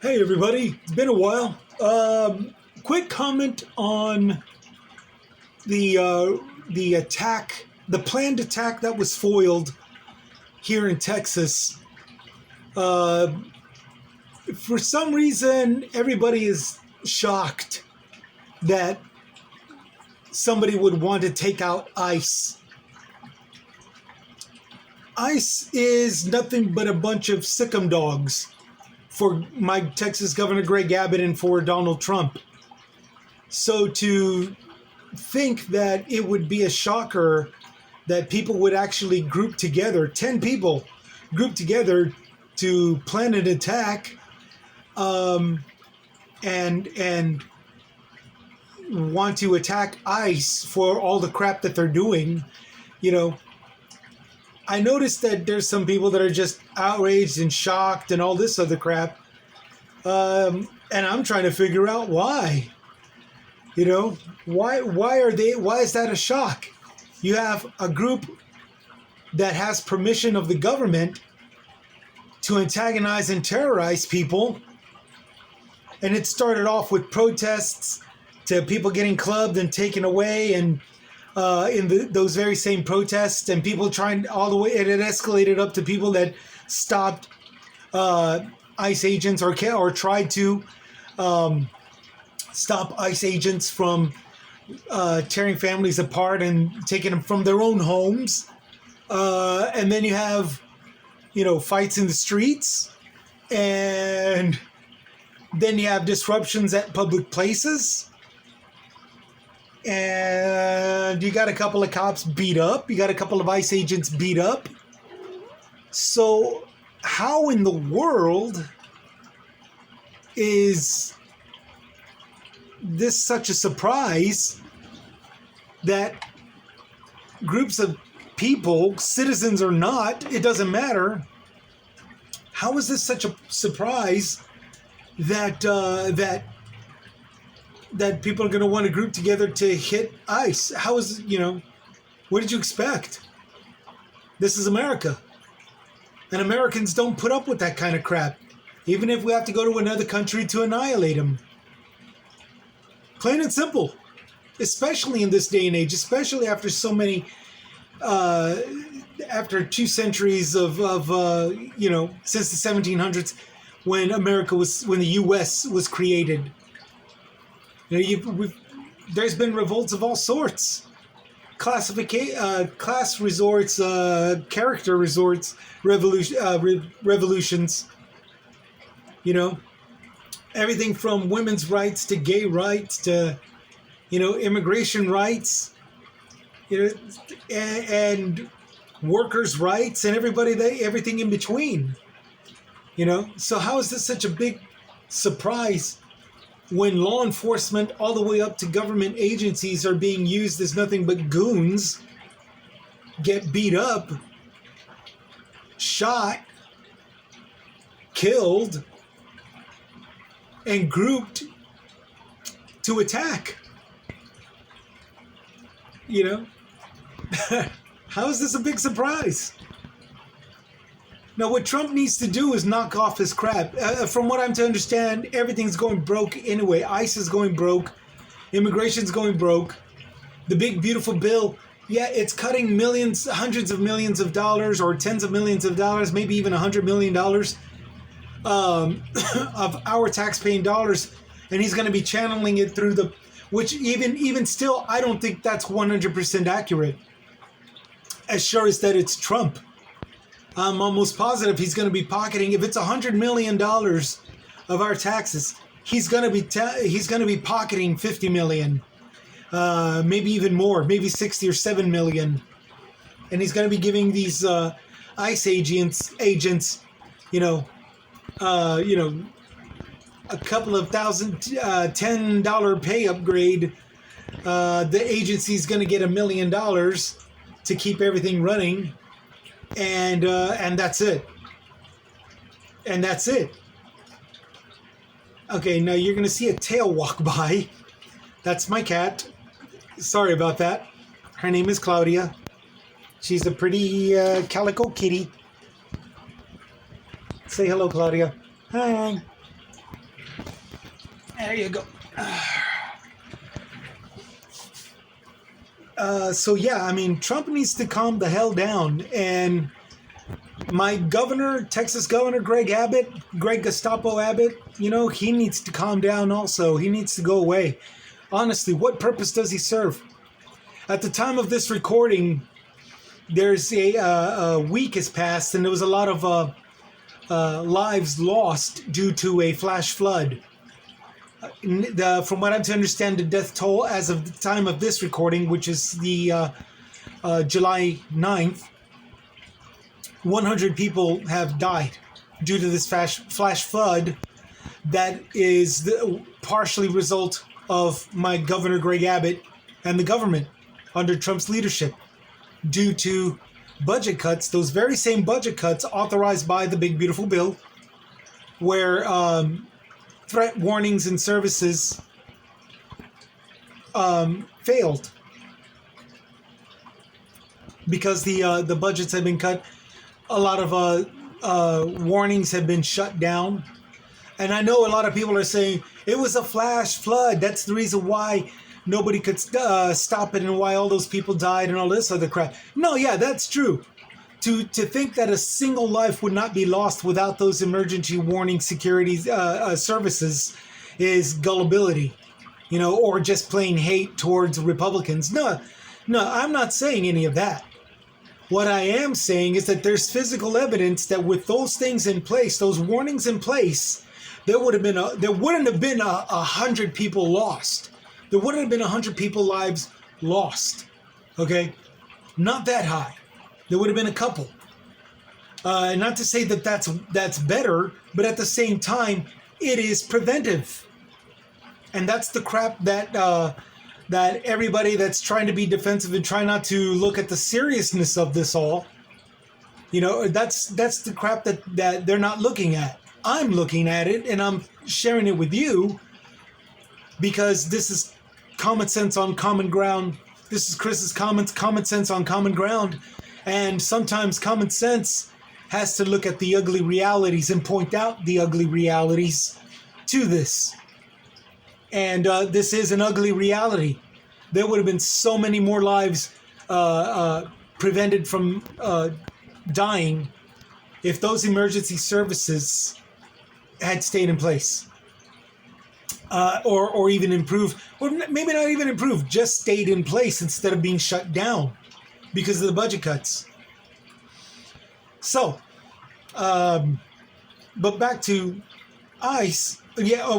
Hey everybody, it's been a while. Quick comment on the attack, the planned attack that was foiled here in Texas. Uh, for some reason, everybody is shocked that somebody would want to take out ICE. ICE is nothing but a bunch of sickum dogs for my Texas Governor Greg Abbott and for Donald Trump. So to think that it would be a shocker that people would actually group together, 10 people group together to plan an attack, and want to attack ICE for all the crap that they're doing, you know. I noticed that there's some people that are just outraged and shocked and all this other crap. And I'm trying to figure out why. You know, why is that a shock? You have a group that has permission of the government to antagonize and terrorize people. And it started off with protests to people getting clubbed and taken away, and those very same protests, and people trying all the way, and it escalated up to people that stopped ICE agents or tried to stop ICE agents from tearing families apart and taking them from their own homes. And then you have, fights in the streets, and then you have disruptions at public places. And you got a couple of cops beat up. You got a couple of ICE agents beat up. So how in the world is this such a surprise that groups of people, citizens or not, it doesn't matter. How is this such a surprise that that people are going to want to group together to hit ICE? How is, what did you expect? This is America. And Americans don't put up with that kind of crap, even if we have to go to another country to annihilate them. Plain and simple. Especially in this day and age, especially after so many, after 2 centuries of since the 1700s, when when the U.S. was created. There's been revolts of all sorts, class resorts, character resorts, revolutions. Everything from women's rights to gay rights to, immigration rights, and workers' rights and everything in between. So how is this such a big surprise when law enforcement all the way up to government agencies are being used as nothing but goons, get beat up, shot, killed, and grouped to attack? How is this a big surprise? Now, what Trump needs to do is knock off his crap. From what I'm to understand, everything's going broke anyway. ICE is going broke. Immigration's going broke. The big, beautiful bill, it's cutting millions, hundreds of millions of dollars, or tens of millions of dollars, maybe even $100 million of our taxpaying dollars. And he's going to be channeling it through which even still, I don't think that's 100% accurate. As sure as that it's Trump. I'm almost positive he's going to be pocketing, if it's $100 million of our taxes, he's going to be pocketing $50 million, maybe even more, maybe 60 or 7 million, and he's going to be giving these ICE agents, a couple of thousand, $10 pay upgrade. The agency's going to get $1 million to keep everything running. And that's it. And that's it. Okay, now you're going to see a tail walk by. That's my cat. Sorry about that. Her name is Claudia. She's a pretty calico kitty. Say hello, Claudia. Hi. There you go. So yeah, I mean, Trump needs to calm the hell down. And my governor, Texas Governor Greg Gestapo Abbott, he needs to calm down also. He needs to go away. Honestly, what purpose does he serve? At the time of this recording, there's a week has passed, and there was a lot of lives lost due to a flash flood. From what I'm to understand, the death toll as of the time of this recording, which is the July 9th, 100 people have died due to this flash flood that is the partially result of my Governor Greg Abbott and the government under Trump's leadership due to budget cuts, those very same budget cuts authorized by the Big Beautiful Bill, where threat warnings and services failed because the budgets have been cut. A lot of warnings have been shut down. And I know a lot of people are saying it was a flash flood. That's the reason why nobody could stop it and why all those people died and all this other crap. No, yeah, that's true. To think that a single life would not be lost without those emergency warning security services is gullibility, or just plain hate towards Republicans. No, I'm not saying any of that. What I am saying is that there's physical evidence that with those things in place, those warnings in place, there wouldn't have been 100 people lost. There wouldn't have been 100 people lives lost. Okay, not that high. There would have been a couple. Not to say that that's better, but at the same time, it is preventive. And that's the crap that that everybody that's trying to be defensive and try not to look at the seriousness of this all, that's the crap that they're not looking at. I'm looking at it, and I'm sharing it with you because this is common sense on common ground. This is Chris's common sense on common ground. And sometimes common sense has to look at the ugly realities and point out the ugly realities to this. And this is an ugly reality. There would have been so many more lives prevented from dying if those emergency services had stayed in place. Or even improved, or maybe not even improved, just stayed in place instead of being shut down because of the budget cuts. So, but back to ICE,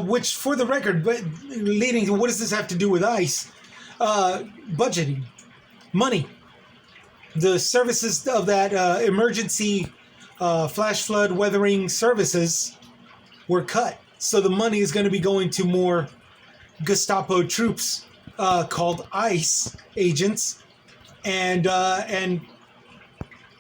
which for the record, but leading to what does this have to do with ICE? Budgeting, money. The services of that emergency flash flood weathering services were cut. So the money is going to be going to more Gestapo troops called ICE agents. And then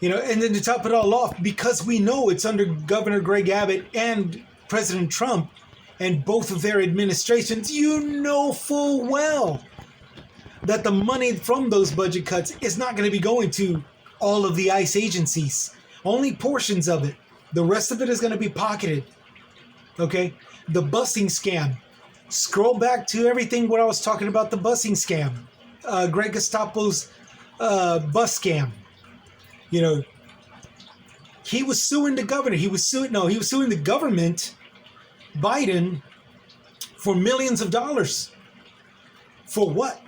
to top it all off, because we know it's under Governor Greg Abbott and President Trump and both of their administrations, full well that the money from those budget cuts is not going to be going to all of the ICE agencies. Only portions of it. The rest of it is going to be pocketed. Okay? The busing scam. Scroll back to everything what I was talking about, the busing scam. Greg Gestapo's bus scam. He was suing the governor. He was suing the government, Biden, for millions of dollars. For what?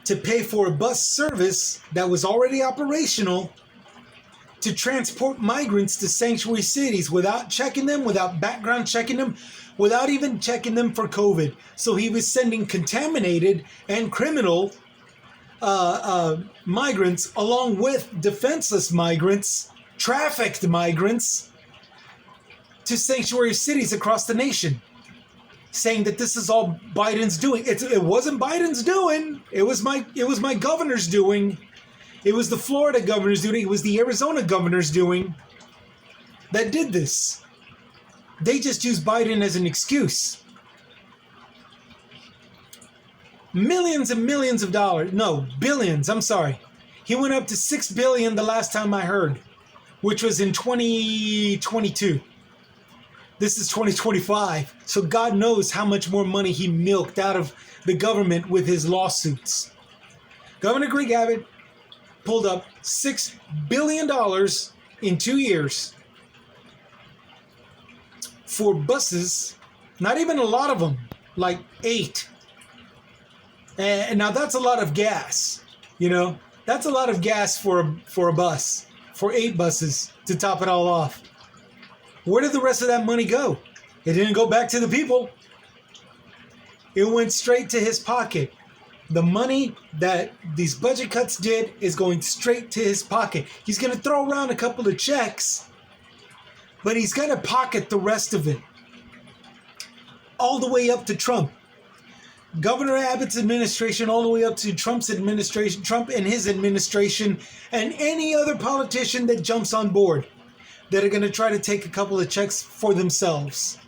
To pay for a bus service that was already operational to transport migrants to sanctuary cities without checking them, without background checking them, without even checking them for COVID. So he was sending contaminated and criminal migrants along with defenseless migrants, trafficked migrants, to sanctuary cities across the nation, saying that this is all Biden's doing. It wasn't Biden's doing. It was my governor's doing. It was the Florida governor's doing. It was the Arizona governor's doing that did this. They just used Biden as an excuse. Millions and millions of dollars. No, billions. I'm sorry. He went up to $6 billion the last time I heard, which was in 2022. This is 2025, so God knows how much more money he milked out of the government with his lawsuits. Governor Greg Abbott pulled up $6 billion in 2 years for buses, not even a lot of them, like 8. And now that's a lot of gas, you know? That's a lot of gas for a bus, for 8 buses to top it all off. Where did the rest of that money go? It didn't go back to the people. It went straight to his pocket. The money that these budget cuts did is going straight to his pocket. He's going to throw around a couple of checks, but he's going to pocket the rest of it. All the way up to Trump. Governor Abbott's administration, all the way up to Trump's administration, Trump and his administration, and any other politician that jumps on board that are going to try to take a couple of checks for themselves.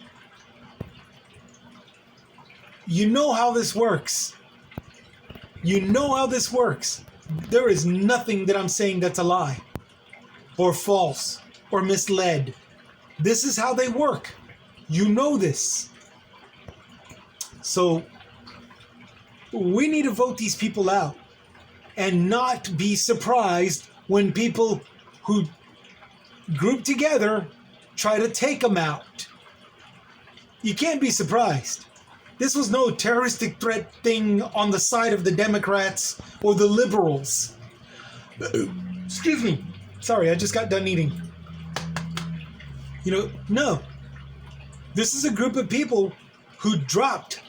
You know how this works. You know how this works. There is nothing that I'm saying that's a lie or false or misled. This is how they work. You know this. So we need to vote these people out and not be surprised when people who group together try to take them out. You can't be surprised. This was no terroristic threat thing on the side of the Democrats or the liberals. Excuse me. Sorry, I just got done eating. No. This is a group of people who dropped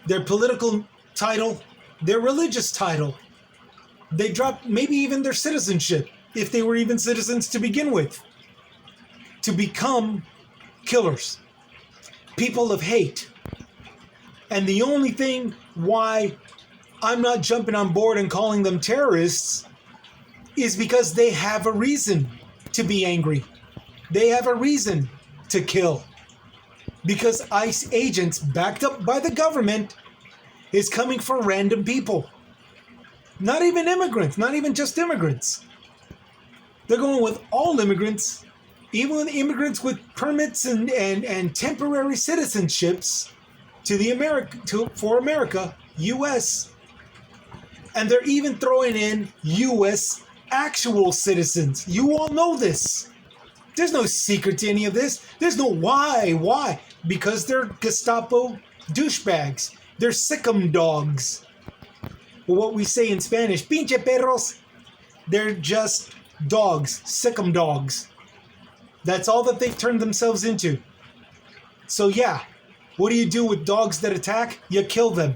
their political title, their religious title. They dropped maybe even their citizenship, if they were even citizens to begin with, to become killers, people of hate. And the only thing why I'm not jumping on board and calling them terrorists is because they have a reason to be angry. They have a reason to kill. Because ICE agents, backed up by the government, is coming for random people. Not even immigrants, not even just immigrants. They're going with all immigrants, even immigrants with permits and temporary citizenships for America, U.S. And they're even throwing in U.S. actual citizens. You all know this. There's no secret to any of this. There's no why. Why? Because they're Gestapo douchebags. They're sickum dogs. Or what we say in Spanish, pinche perros. They're just dogs, sickum dogs. That's all that they've turned themselves into. So yeah, what do you do with dogs that attack? You kill them.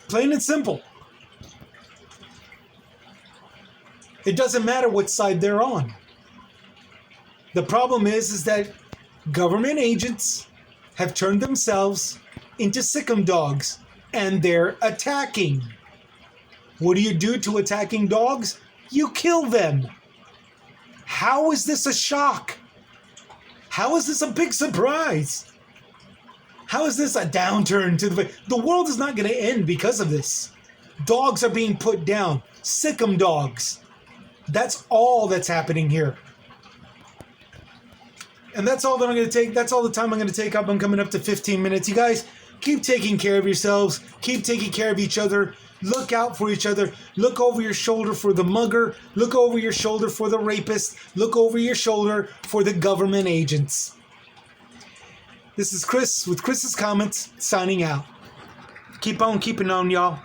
Plain and simple. It doesn't matter what side they're on. The problem is that government agents have turned themselves into sickum dogs, and they're attacking. What do you do to attacking dogs? You kill them. How is this a shock? How is this a big surprise? How is this a downturn to the world is not going to end because of this. Dogs are being put down. Sickum dogs. That's all that's happening here. And that's all that I'm going to take. That's all the time I'm going to take up. I'm coming up to 15 minutes. You guys, keep taking care of yourselves. Keep taking care of each other. Look out for each other. Look over your shoulder for the mugger. Look over your shoulder for the rapist. Look over your shoulder for the government agents. This is Chris with Chris's Comments, signing out. Keep on keeping on, y'all.